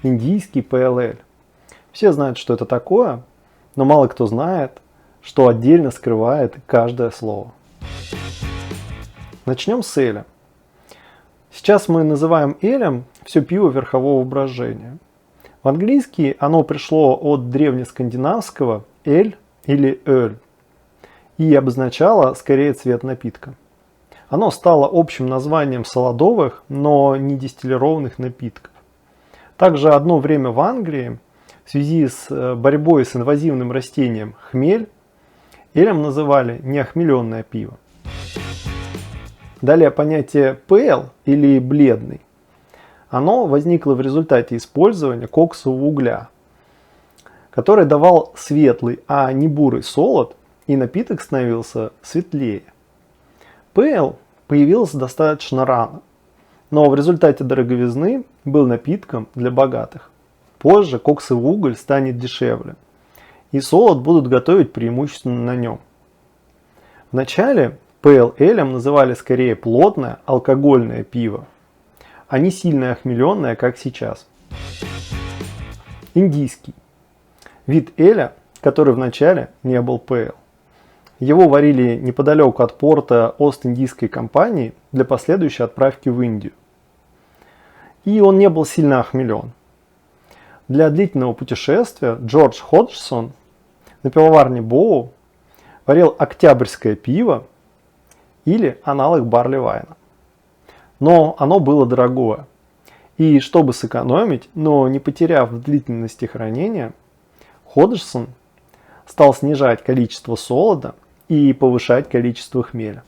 индийский Pale Ale. Все знают, что это такое, но мало кто знает, что отдельно скрывает каждое слово. Начнем с эля. Сейчас мы называем элем все пиво верхового брожения. В английский оно пришло от древнескандинавского эль или эль и обозначало скорее цвет напитка. Оно стало общим названием солодовых, но не дистиллированных напитков. Также одно время в Англии в связи с борьбой с инвазивным растением хмель элем называли неохмеленное пиво. Далее понятие pale или бледный. Оно возникло в результате использования коксового угля, который давал светлый, а не бурый солод, и напиток становился светлее. Pale появился достаточно рано, но в результате дороговизны был напитком для богатых. Позже коксовый уголь станет дешевле, и солод будут готовить преимущественно на нем. Вначале Pale Ale'ом называли скорее плотное алкогольное пиво, а не сильно охмеленное, как сейчас. Индийский. Вид эля, который вначале не был Pale. Его варили неподалеку от порта Ост-Индийской компании для последующей отправки в Индию. И он не был сильно охмелен. Для длительного путешествия Джордж Ходжсон на пивоварне Боу варил октябрьское пиво или аналог барли-вайна. Но оно было дорогое. И чтобы сэкономить, но не потеряв в длительности хранения, Ходжсон стал снижать количество солода и повышать количество хмеля.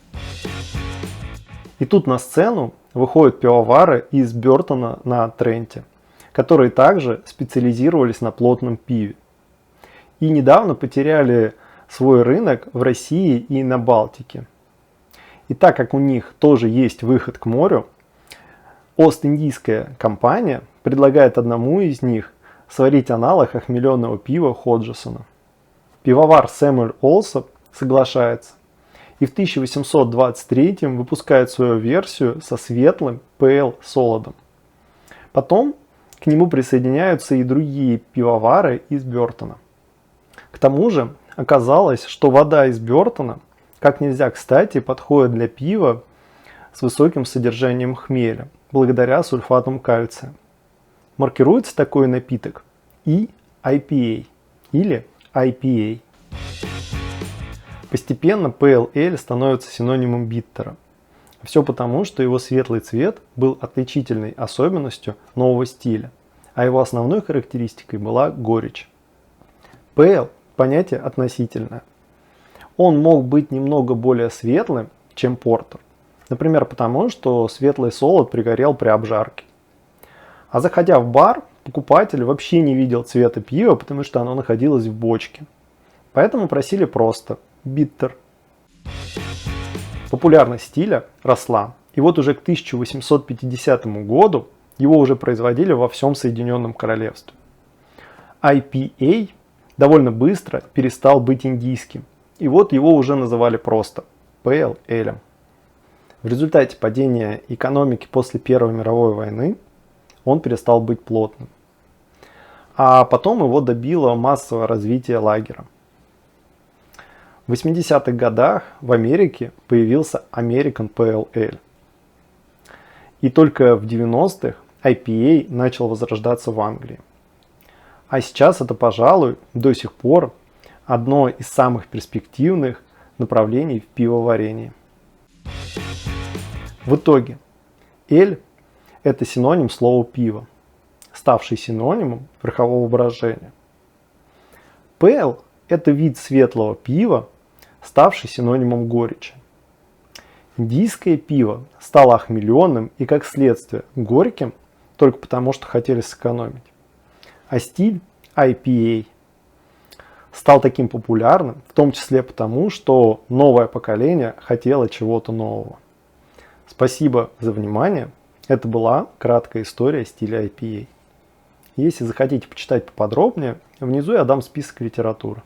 И тут на сцену выходят пивовары из Бертона на Тренте, которые также специализировались на плотном пиве. И недавно потеряли свой рынок в России и на Балтике. И так как у них тоже есть выход к морю, Ост-Индийская компания предлагает одному из них сварить аналог охмеленного пива Ходжсона. Пивовар Сэмюэль Олсоп соглашается и в 1823 выпускает свою версию со светлым pale солодом. Потом к нему присоединяются и другие пивовары из Бертона. К тому же оказалось, что вода из Бертона как нельзя кстати подходит для пива с высоким содержанием хмеля, благодаря сульфатам кальция. Маркируется такой напиток IPA или IPA. Постепенно Pale Ale становится синонимом биттера. Все потому, что его светлый цвет был отличительной особенностью нового стиля, а его основной характеристикой была горечь. Pale – понятие относительное. Он мог быть немного более светлым, чем портер. Например, потому, что светлый солод пригорел при обжарке. А заходя в бар, покупатель вообще не видел цвета пива, потому что оно находилось в бочке. Поэтому просили просто биттер. Популярность стиля росла, и вот уже к 1850 году его уже производили во всем Соединенном Королевстве. IPA довольно быстро перестал быть индийским, и вот его уже называли просто Pale Ale. В результате падения экономики после Первой мировой войны он перестал быть плотным. А потом его добило массовое развитие лагера. В 80-х годах в Америке появился American Pale Ale. И только в 90-х IPA начал возрождаться в Англии. А сейчас это, пожалуй, до сих пор одно из самых перспективных направлений в пивоварении. В итоге, эль – это синоним слова пиво, ставший синонимом верхового брожения. Pale – это вид светлого пива, ставший синонимом горечи. Индийское пиво стало охмеленным и, как следствие, горьким только потому, что хотели сэкономить. А стиль IPA стал таким популярным, в том числе потому, что новое поколение хотело чего-то нового. Спасибо за внимание. Это была краткая история стиля IPA. Если захотите почитать поподробнее, внизу я дам список литературы.